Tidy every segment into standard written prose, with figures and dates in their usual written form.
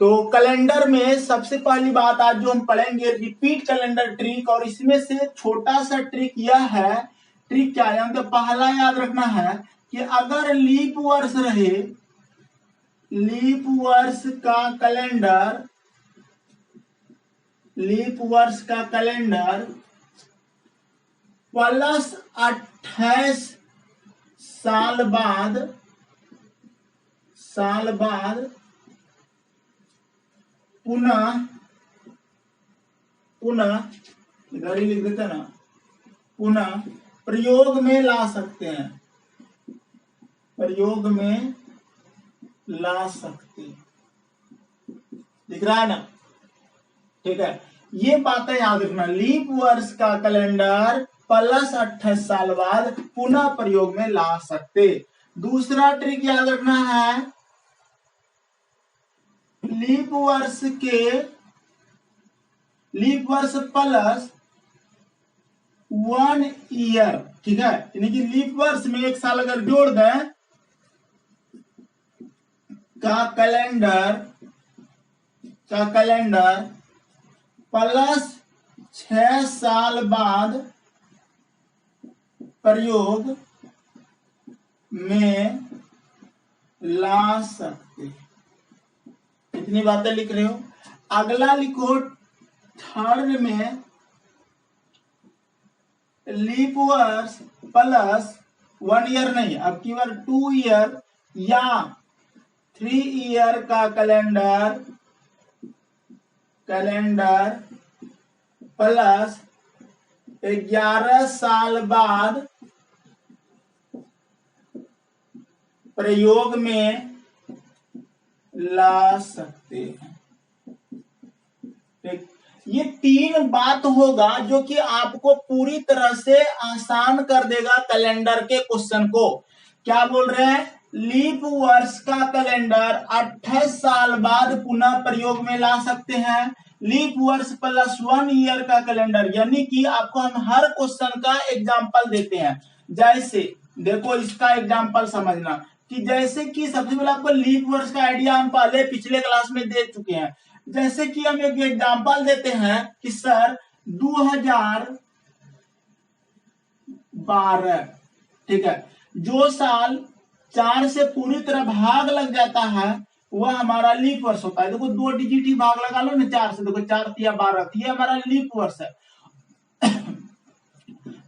तो कैलेंडर में सबसे पहली बात आज जो हम पढ़ेंगे रिपीट कैलेंडर ट्रिक, और इसमें से छोटा सा ट्रिक यह है, ट्रिक क्या है तो पहला याद रखना है कि अगर लीप वर्ष रहे, लीप वर्ष का कैलेंडर, लीप वर्ष का कैलेंडर प्लस 28 साल बाद पुनः इधर ही लिख देते ना, पुनः प्रयोग में ला सकते हैं, प्रयोग में ला सकते हैं। दिख रहा है ना? ठीक है, ये बातें याद रखना। लीप वर्ष का कैलेंडर प्लस 28 साल बाद पुनः प्रयोग में ला सकते। दूसरा ट्रिक याद रखना है, लीप वर्ष प्लस 1 ईयर, ठीक है, यानी कि लीप वर्ष में एक साल अगर जोड़ दें का कैलेंडर प्लस 6 साल बाद प्रयोग में ला सकते। इतनी बातें लिख रहे हो। अगला लिखो थर्ड में लीप वर्ष प्लस 1 ईयर नहीं, अब केवल 2 ईयर या 3 ईयर का कैलेंडर प्लस 11 साल बाद प्रयोग में ला सकते हैं। ठीक, ये 3 बात होगा जो कि आपको पूरी तरह से आसान कर देगा कैलेंडर के क्वेश्चन को। क्या बोल रहे हैं? लीप वर्ष का कैलेंडर 28 साल बाद पुनः प्रयोग में ला सकते हैं। लीप वर्ष प्लस 1 ईयर का कैलेंडर, यानी कि आपको हम हर क्वेश्चन का एग्जाम्पल देते हैं। जैसे देखो, इसका एग्जाम्पल समझना कि जैसे कि सबसे पहले आपको लीप वर्ष का आइडिया हम पहले पिछले क्लास में दे चुके हैं। जैसे कि हम एक एग्जाम्पल देते हैं कि सर 2012, ठीक है, जो साल 4 से पूरी तरह भाग लग जाता है वह हमारा लीप वर्ष होता है। देखो 2 डिजिट ही भाग लगा लो ना 4 से, देखो 4 या 12, ये हमारा लीप वर्ष है।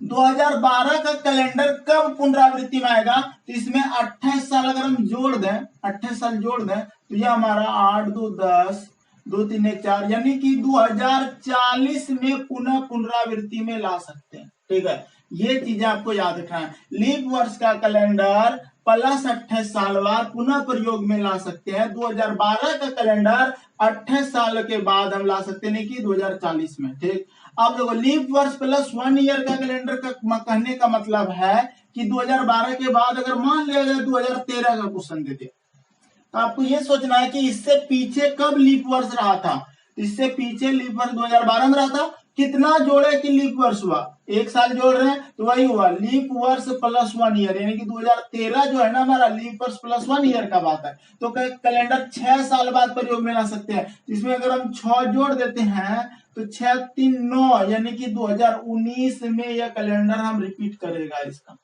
2012 का कैलेंडर कब पुनरावृत्ति में आएगा? तो इसमें 28 साल अगर हम जोड़ दें, 28 साल जोड़ दें तो यह हमारा 8 2 10 2 3 1 4, यानी कि 2040 में पुनः पुनरावृत्ति में ला सकते हैं। ठीक है, ये चीजें आपको याद रखना है। लीप वर्ष का कैलेंडर प्लस 28 साल बाद पुनः प्रयोग में ला सकते हैं। 2012 का कैलेंडर 28 साल के बाद हम ला सकते हैं कि 2040 में। ठीक, अब देखो लीप वर्ष प्लस 1 ईयर का कैलेंडर का कहने का मतलब है कि 2012 के बाद अगर मान लिया जाए 2013 का क्वेश्चन देते, तो आपको यह सोचना है कि इससे पीछे कब लीप वर्ष रहा था। इससे पीछे लीप वर्ष 2012 में रहा था। कितना जोड़े कि लीप वर्ष हुआ? 1 साल जोड़ रहे हैं तो वही हुआ लीप वर्ष प्लस 1 ईयर, यानी कि 2013 जो है ना हमारा लीप वर्ष प्लस 1 ईयर का बात है। तो कैलेंडर 6 साल बाद प्रयोग में ला सकते हैं। इसमें अगर हम 6 जोड़ देते हैं तो 6 3 9, यानी कि 2019 में यह कैलेंडर हम रिपीट करेगा इसका।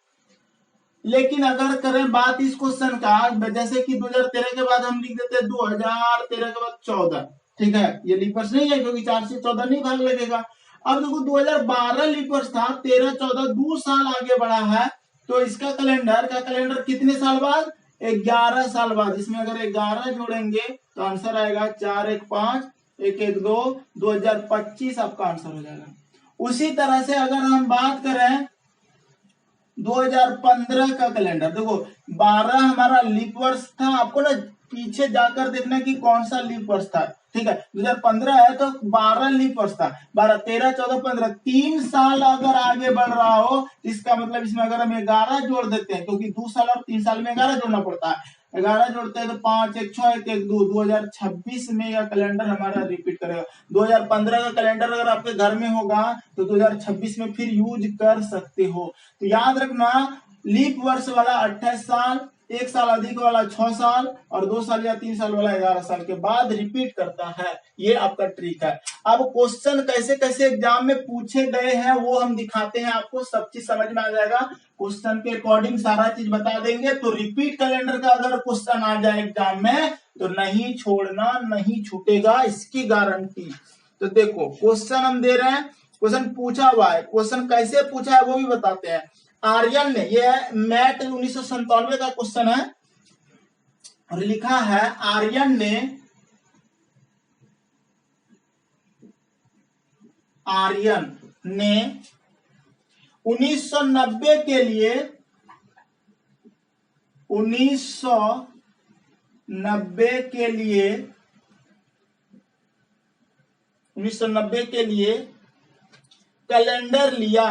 लेकिन अगर करें बात इस क्वेश्चन का, जैसे कि 2013 के बाद हम लिख देते हैं 2013 के बाद 14, ठीक है, ये लीप वर्ष नहीं है क्योंकि 4 से 14 नहीं भाग लगेगा। अब देखो 2012 लीप वर्ष था, 13 14 2 साल आगे बढ़ा है, तो इसका कैलेंडर कितने साल बाद? 11 साल बाद। इसमें अगर 11 जोड़ेंगे तो आंसर आएगा 4 1 5 1 1 2 2025 आपका आंसर हो जाएगा। उसी तरह से अगर हम बात करें 2015 का कैलेंडर, देखो 12 हमारा लीप वर्ष था, आपको ना पीछे जाकर देखना कि कौन सा लीप वर्ष था। ठीक है, 2015 है तो 12 लीप वर्ष था। 12 13 14 15 3 साल अगर आगे बढ़ रहा हो, इसका मतलब इसमें अगर हम 11 जोड़ देते हैं, क्योंकि 2 साल और 3 साल में 11 जोड़ना पड़ता है, 11 जोड़ते हैं तो 5 1 6 1 1 2 2026 में यह कैलेंडर हमारा रिपीट करेगा। 2015 का कैलेंडर अगर आपके घर में होगा तो 2026 में फिर यूज कर सकते हो। तो याद रखना लीप वर्ष वाला 28 साल, 1 साल अधिक वाला 6 साल और 2 साल या 3 साल वाला 11 साल के बाद रिपीट करता है। ये आपका ट्रिक है। अब क्वेश्चन कैसे कैसे एग्जाम में पूछे गए हैं वो हम दिखाते हैं आपको, सब चीज समझ में आ जाएगा। क्वेश्चन के अकॉर्डिंग सारा चीज बता देंगे। तो रिपीट कैलेंडर का अगर क्वेश्चन आ जाए एग्जाम में तो नहीं छोड़ना, नहीं छूटेगा, इसकी गारंटी। तो देखो क्वेश्चन हम दे रहे हैं, क्वेश्चन पूछा हुआ है, क्वेश्चन कैसे पूछा है वो भी बताते हैं। आर्यन ने, ये मैट 1997 का क्वेश्चन है और लिखा है आर्यन ने 1990 के लिए 1990 के लिए कैलेंडर लिया,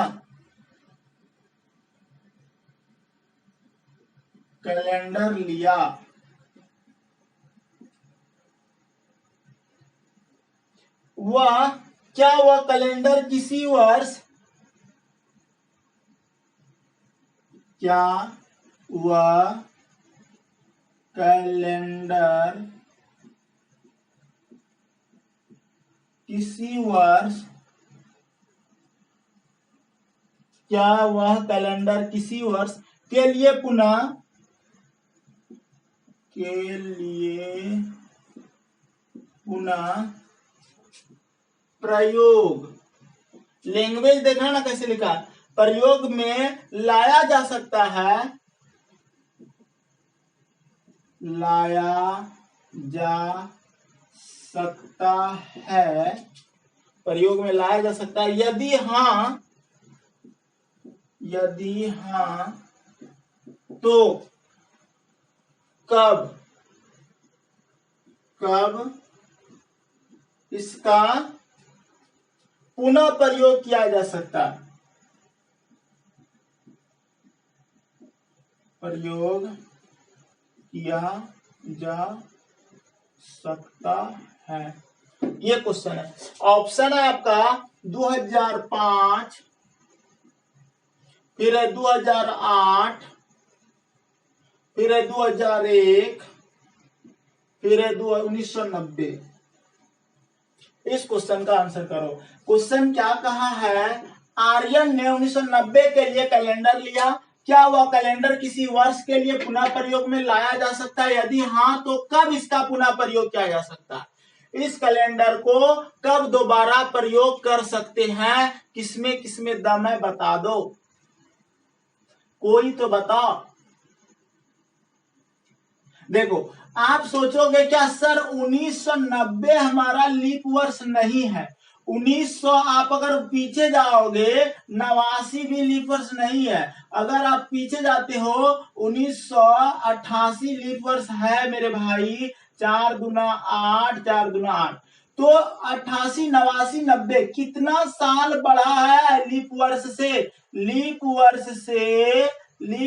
वह क्या वह कैलेंडर किसी वर्ष, क्या वह कैलेंडर किसी वर्ष, क्या वह कैलेंडर किसी वर्ष के लिए पुनः प्रयोग, लैंग्वेज देखना ना कैसे लिखा, प्रयोग में लाया जा सकता है, लाया जा सकता है, प्रयोग में लाया जा सकता है, यदि हाँ तो कब इसका पुनः प्रयोग किया जा सकता है, प्रयोग किया जा सकता है। ये क्वेश्चन है। ऑप्शन है आपका 2005, फिर है 2008, फिर है 2001, फिर है 1990। इस क्वेश्चन का आंसर करो। क्वेश्चन क्या कहा है, आर्यन ने 1990 के लिए कैलेंडर लिया, क्या वह कैलेंडर किसी वर्ष के लिए पुनः प्रयोग में लाया जा सकता है, यदि हाँ तो कब इसका पुनः प्रयोग किया जा सकता है, इस कैलेंडर को कब दोबारा प्रयोग कर सकते हैं, किसमें किसमें दम है बता दो, कोई तो बताओ। देखो आप सोचोगे क्या सर 1990 हमारा लीप वर्ष नहीं है, 1900 आप अगर पीछे जाओगे 89 भी लीप वर्ष नहीं है, अगर आप पीछे जाते हो 1988 लीप वर्ष है मेरे भाई, 4 दूना 8, 4 दूना 8, तो 88, 89, 90 कितना साल बढ़ा है लीप वर्ष से, लीप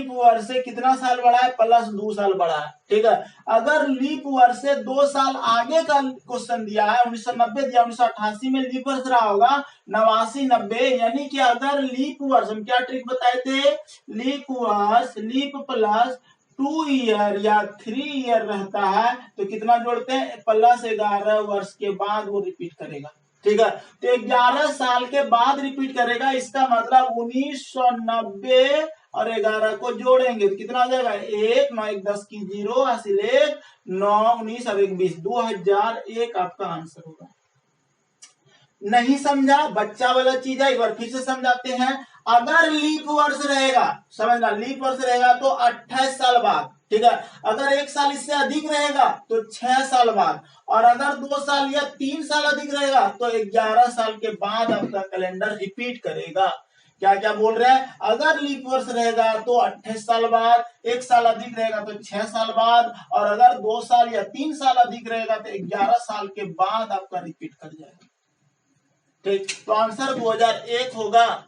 वर्ष से कितना साल बढ़ा है, प्लस 2 साल बढ़ा है। ठीक है, अगर लीप वर्ष से 2 साल आगे का क्वेश्चन दिया है, 1990 दिया, 1988 में लीप वर्ष रहा होगा 89, 90, यानी कि अगर लीप वर्ष, हम क्या ट्रिक बताए थे, लीप वर्ष, लीप प्लस 2 ईयर या 3 ईयर रहता है तो कितना जोड़ते हैं, प्लस 11 वर्ष के बाद वो रिपीट करेगा। ठीक है, तो 11 साल के बाद रिपीट करेगा, इसका मतलब 1990 और 11 को जोड़ेंगे तो कितना आ जाएगा, 1, 9, 1, 10 की 0, हासिल 1, 9, 19 और 1, 20, 2001 आपका आंसर होगा। नहीं समझा, बच्चा वाला चीज है, एक बार फिर से समझाते हैं। अगर लीप वर्ष रहेगा, समझना, लीप वर्ष रहेगा तो 28 साल बाद, ठीक है, अगर 1 साल इससे अधिक रहेगा तो 6 साल बाद, और अगर 2 साल या 3 साल अधिक रहेगा तो 11 साल के बाद आपका कैलेंडर रिपीट करेगा। क्या क्या बोल रहे हैं, अगर लीप वर्ष रहेगा तो 28 साल बाद, 1 साल अधिक रहेगा तो 6 साल बाद, और अगर 2 साल या 3 साल अधिक रहेगा तो 11 साल के बाद आपका रिपीट कर जाएगा। ठीक, तो आंसर 2001 होगा।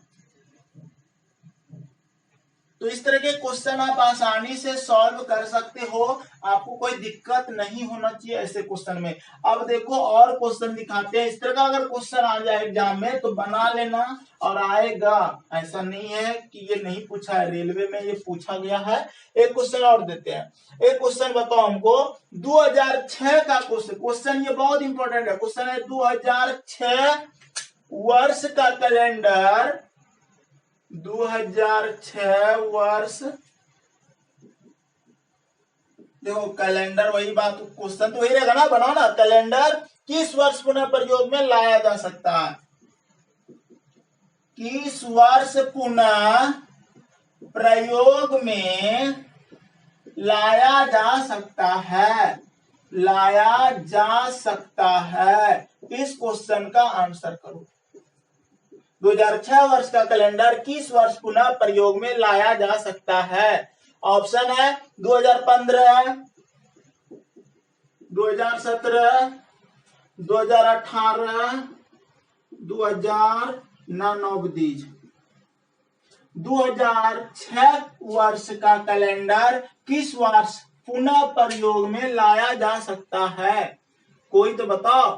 तो इस तरह के क्वेश्चन आप आसानी से सॉल्व कर सकते हो, आपको कोई दिक्कत नहीं होना चाहिए ऐसे क्वेश्चन में। अब देखो और क्वेश्चन दिखाते हैं। इस तरह का अगर क्वेश्चन आ जाए एग्जाम में तो बना लेना और आएगा, ऐसा नहीं है कि ये नहीं पूछा है, रेलवे में ये पूछा गया है। एक क्वेश्चन और देते हैं। एक क्वेश्चन बताओ हमको 2006 का क्वेश्चन ये बहुत इंपॉर्टेंट है। क्वेश्चन है 2006 वर्ष का कैलेंडर, 2006 वर्ष, देखो कैलेंडर वही बात, क्वेश्चन तो वही रहेगा ना, बनाओ ना। कैलेंडर किस वर्ष पुनः प्रयोग में लाया जा सकता है, किस वर्ष पुनः प्रयोग में लाया जा सकता है, लाया जा सकता है। इस क्वेश्चन का आंसर करो। 2006 वर्ष का कैलेंडर किस वर्ष पुनः प्रयोग में लाया जा सकता है? ऑप्शन है 2015, 2017, 2018, 2000 नवदीज। 2006 वर्ष का कैलेंडर किस वर्ष पुनः प्रयोग में लाया जा सकता है? कोई तो बताओ।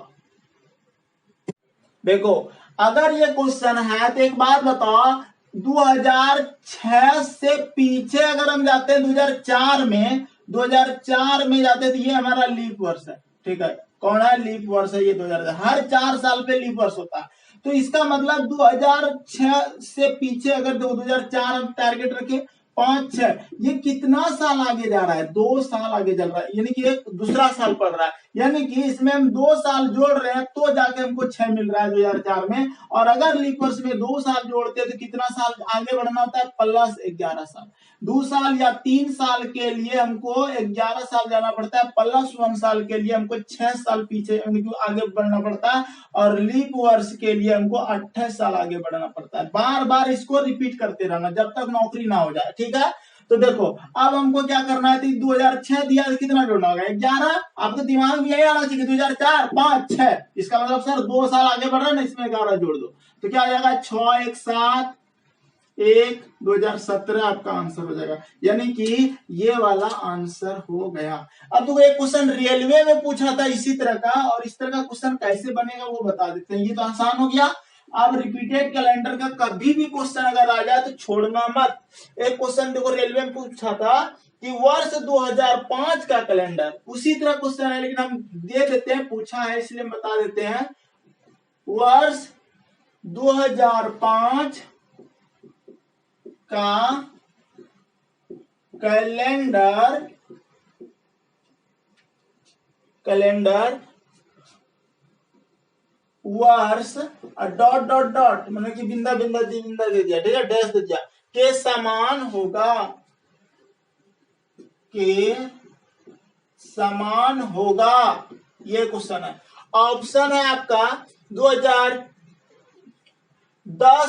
देखो अगर ये क्वेश्चन है तो एक बात बताओ, 2006 से पीछे अगर हम जाते हैं 2004 में, 2004 में जाते हैं तो ये हमारा लीप वर्ष है। ठीक है, कौन है? लीप वर्ष है ये 2000। हर 4 साल पे लीप वर्ष होता है। तो इसका मतलब 2006 से पीछे अगर 2004 हम टारगेट रखें, 5, 6, ये कितना साल आगे जा रहा है? 2 साल आगे चल रहा है, यानी कि एक दूसरा साल पड़ रहा है। यानी कि इसमें हम 2 साल जोड़ रहे हैं तो जाके हमको 6 मिल रहा है 2004 में। और अगर लीप वर्ष में 2 साल जोड़ते हैं तो कितना साल आगे बढ़ना होता है? प्लस 11 साल। 2 साल या 3 साल के लिए हमको 11 साल जाना पड़ता है, प्लस 1 साल के लिए हमको 6 साल पीछे आगे बढ़ना पड़ता है, और लीप वर्ष के लिए हमको 28 साल आगे बढ़ना पड़ता है। बार बार इसको रिपीट करते रहना जब तक नौकरी ना हो जाए। ठीक है, तो देखो अब हमको क्या करना है? 2006 दिया तो कितना जोड़ना होगा? 11। आपके दिमाग में यही आना चाहिए 2004, 5, 6। इसका मतलब सर 2 साल आगे बढ़ रहा है ना, इसमें 11 जोड़ दो तो क्या हो जाएगा? 6, 1, 7, 1, 2017 आपका आंसर हो जाएगा। यानी कि ये वाला आंसर हो गया। अब तो एक क्वेश्चन रेलवे में पूछा था इसी तरह का, और इस तरह का क्वेश्चन कैसे बनेगा वो बता देते हैं। ये तो आसान हो गया। अब रिपीटेड कैलेंडर का कभी भी क्वेश्चन अगर आ जाए तो छोड़ना मत। एक क्वेश्चन देखो रेलवे में पूछा था कि वर्ष 2005 का कैलेंडर, उसी तरह क्वेश्चन है लेकिन हम दे देते हैं, पूछा है इसलिए बता देते हैं। वर्ष 2005 का कैलेंडर वर्ष डॉट डॉट डॉट मतलब कि बिंदा बिंदा दे दिया, ठीक है, डैश दे दिया, के समान होगा, के समान होगा। ये क्वेश्चन है। ऑप्शन है आपका 2010,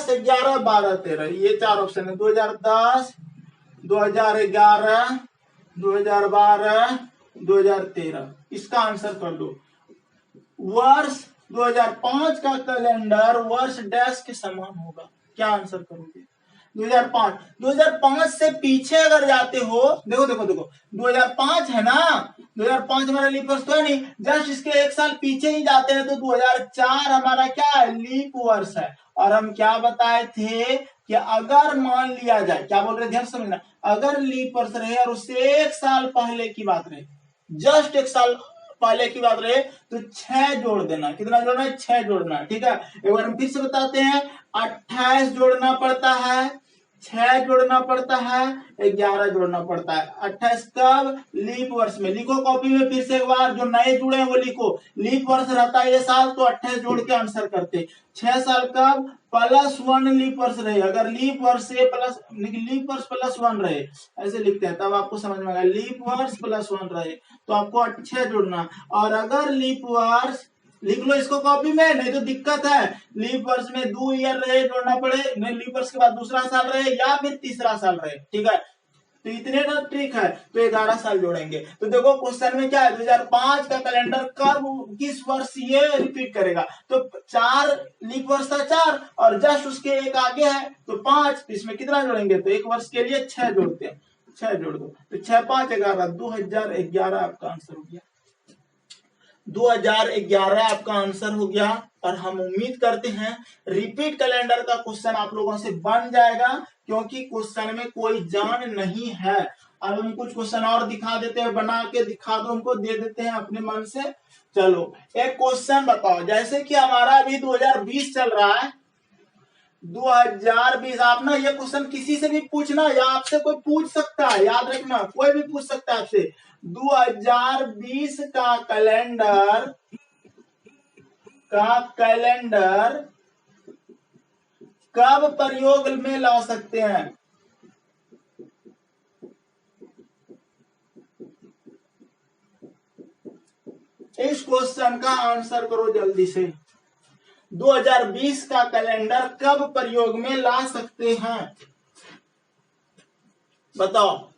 11, 12, 13। ये 4 ऑप्शन है। 2010, 2011, 2012, 2013। इसका आंसर कर दो। वर्ष 2005 का कैलेंडर वर्ष डैश के समान होगा। क्या आंसर करोगे? 2005 से पीछे अगर जाते हो, देखो 2005 है ना, 2005 हमारा लीप वर्ष तो है नहीं, जस्ट इसके 1 साल पीछे ही जाते हैं तो 2004 हमारा क्या है? लीप वर्ष है। और हम क्या बताए थे कि अगर मान लिया जाए, क्या बोल रहे ध्यान समझना, अगर लीप वर्ष रहे और उससे 1 साल पहले की बात रहे, जस्ट 1 साल पहले की बात रहे तो 6 जोड़ देना। कितना जोड़ना है? 6 जोड़ना है। ठीक है, एक बार हम फिर से बताते हैं। 28 जोड़ना पड़ता है, 6 जोड़ना पड़ता है, 11 जोड़ना पड़ता है। 28 कब? लीप वर्ष में। लिखो कॉपी में फिर से एक बार, जो नए जुड़े हैं वो लिखो। लीप वर्ष रहता है ये साल तो 28 जोड़ के आंसर करते। 6 साल कब? +1 लीप वर्ष रहे। अगर लीप वर्ष से प्लस, लीप वर्ष +1 रहे, ऐसे लिखते हैं तब आपको समझ में आएगा। लीप वर्ष +1 रहे तो आपको 6 जोड़ना। और अगर लीप वर्ष, लिख लो इसको कॉपी में, नहीं तो दिक्कत है। लीप वर्ष में 2 ईयर रहे जोड़ना पड़े, नहीं लीप वर्ष के बाद दूसरा साल रहे या फिर तीसरा साल रहे। ठीक है, तो इतने का ट्रिक है, तो 11 साल जोड़ेंगे। तो देखो क्वेश्चन में क्या है, 2005 का कैलेंडर कब किस वर्ष ये रिपीट करेगा, तो 4 लीप वर्ष था 4 और जस्ट उसके एक आगे है तो 5, तो इसमें कितना जोड़ेंगे, तो एक वर्ष के लिए 6 जोड़ते हैं, 6 जोड़ दो, तो 6 5 11, 2011 आपका आंसर हो गया। 2011 आपका आंसर हो गया। और हम उम्मीद करते हैं रिपीट कैलेंडर का क्वेश्चन आप लोगों से बन जाएगा, क्योंकि क्वेश्चन में कोई जान नहीं है। अब हम कुछ क्वेश्चन और दिखा देते हैं, बना के दिखा दो हमको, दे देते हैं अपने मन से। चलो एक क्वेश्चन बताओ, जैसे कि हमारा अभी 2020 चल रहा है, 2020 आप ना ये क्वेश्चन किसी से भी पूछना या आपसे कोई पूछ सकता है, याद रखना कोई भी पूछ सकता है आपसे। 2020 का कैलेंडर कब प्रयोग में ला सकते हैं? इस क्वेश्चन का आंसर करो जल्दी से। 2020 का कैलेंडर कब प्रयोग में ला सकते हैं, बताओ।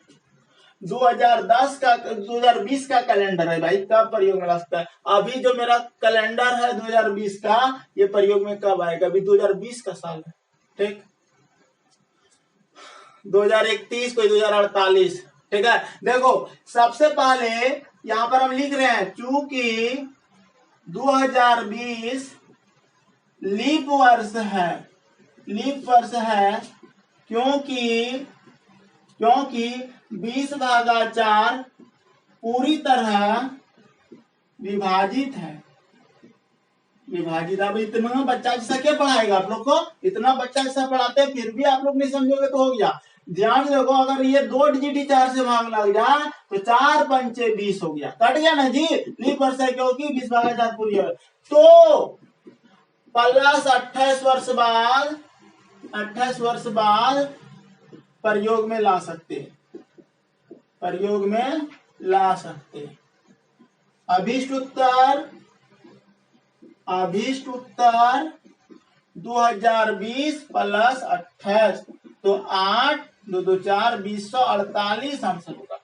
2020 का कैलेंडर है भाई, कब प्रयोग में ला सकता है? अभी जो मेरा कैलेंडर है 2020 का, ये प्रयोग में कब आएगा? अभी 2020 का साल है, ठीक। 2031 कोई 2048, ठीक है। देखो सबसे पहले यहां पर हम लिख रहे हैं, चूंकि 2020 लीप वर्ष है, क्योंकि 20/4 पूरी तरह विभाजित है। अब इतना बच्चा जैसा क्या पढ़ाएगा आप लोग को, इतना बच्चा जैसा पढ़ाते हैं फिर भी आप लोग नहीं समझोगे तो हो गया। ध्यान से देखो, अगर ये 2 डिजिट ही 4 से भाग लग जाए तो 4 पंचे 20 हो गया, कट गया ना जी, लीप वर्ष है क्योंकि 20/4 पूरी है। तो प्लस 28 वर्ष बाद प्रयोग में ला सकते हैं, अभीष्ट उत्तर 2020 प्लस 28, तो 8 2 2 4 2048 आंसर होगा,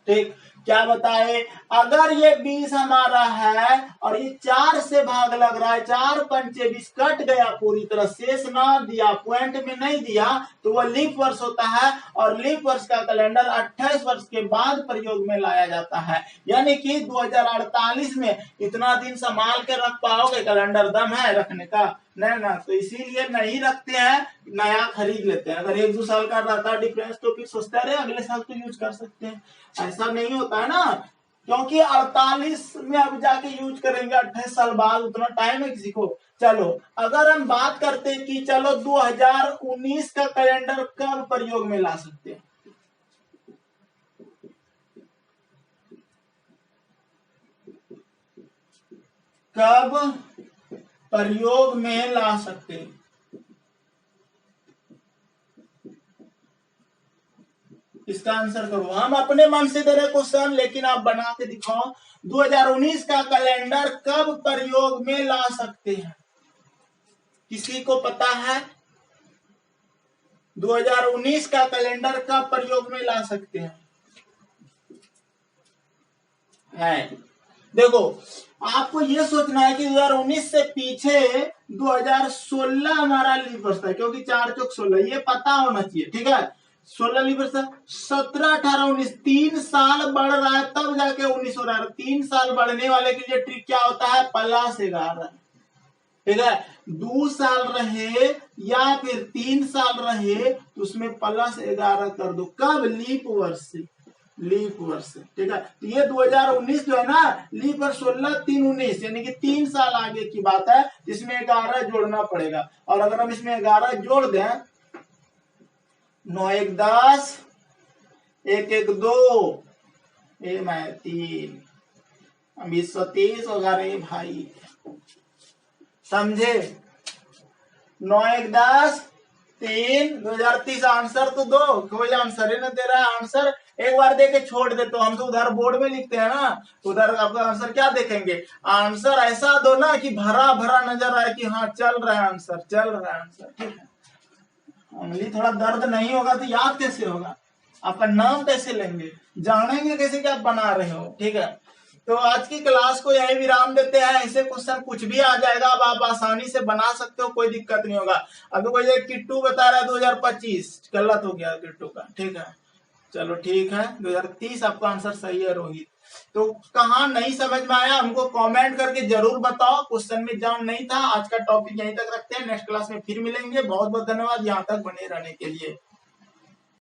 ठीक। क्या बताए, अगर ये 20 हमारा है और ये 4 से भाग लग रहा है, 4 पंचे 20 कट गया पूरी तरह, शेष ना दिया, पॉइंट में नहीं दिया, तो वह लीप वर्ष होता है। और लीप वर्ष का कैलेंडर 28 वर्ष के बाद प्रयोग में लाया जाता है, यानी कि 2048 में इतना दिन संभाल के रख पाओगे? कैलेंडर दम है रखने का? नहीं ना, तो इसीलिए नहीं रखते हैं, नया खरीद लेते हैं। अगर 1-2 साल का रहता है डिफरेंस तो फिर सोचते रहे अगले साल तो यूज कर सकते हैं, ऐसा नहीं होता है ना, क्योंकि 48 में अब जाके यूज करेंगे, 28 साल बाद, उतना टाइम है किसी को। चलो अगर हम बात करते हैं कि चलो 2019 का कैलेंडर कब प्रयोग में ला सकते हैं, कब प्रयोग में ला सकते हैं? इसका आंसर करो, हम अपने मन से दे रहे क्वेश्चन, लेकिन आप बना के दिखाओ। 2019 का कैलेंडर कब प्रयोग में ला सकते हैं, किसी को पता है? 2019 का कैलेंडर कब प्रयोग में ला सकते हैं? देखो आपको ये सोचना है कि 2019 से पीछे 2016 हमारा लीप वर्ष था, क्योंकि 4 चौक 16, ये पता होना चाहिए, ठीक है। 16 लीप वर्ष, 17 18 19, 3 साल बढ़ रहा है तब जाके 19 हो रहा है। 3 साल बढ़ने वाले के लिए ट्रिक क्या होता है, प्लस 11, ठीक है। 2 साल रहे या फिर 3 साल रहे तो उसमें प्लस 11 कर दो, कब? लीप वर्ष, ठीक है। तो ये 2019 जो है ना, लीप वर्ष 16 3 19, यानी कि 3 साल आगे की बात है, इसमें 11 जोड़ना पड़ेगा। और अगर हम इसमें 11 जोड़ दें, 9 1 10, 1 1 2, 3, 2030 होगा रे भाई, समझे? 9 1 10 3, 2030 आंसर तो दो, कोई आंसर ही नहीं दे रहा है। आंसर एक बार देके छोड़ दे, तो हम तो उधर बोर्ड में लिखते हैं ना, उधर आपका आंसर क्या देखेंगे? आंसर ऐसा दो ना कि भरा भरा नजर आए कि हाँ चल रहा है आंसर, ठीक है। उंगली थोड़ा दर्द नहीं होगा तो याद कैसे होगा? आपका नाम कैसे लेंगे, जानेंगे कैसे कि आप बना रहे हो। ठीक है, तो आज की क्लास को यही विराम देते हैं। ऐसे क्वेश्चन कुछ भी आ जाएगा, अब आप आसानी से बना सकते हो, कोई दिक्कत नहीं होगा। अब कोई ये किट्टू बता रहा है 2025, गलत हो गया किट्टू का। ठीक है, चलो ठीक है, 2030 आपका आंसर सही है रोहित। तो कहाँ नहीं समझ में आया हमको कमेंट करके जरूर बताओ। क्वेश्चन में जान नहीं था। आज का टॉपिक यहीं तक रखते हैं, नेक्स्ट क्लास में फिर मिलेंगे। बहुत बहुत धन्यवाद यहाँ तक बने रहने के लिए।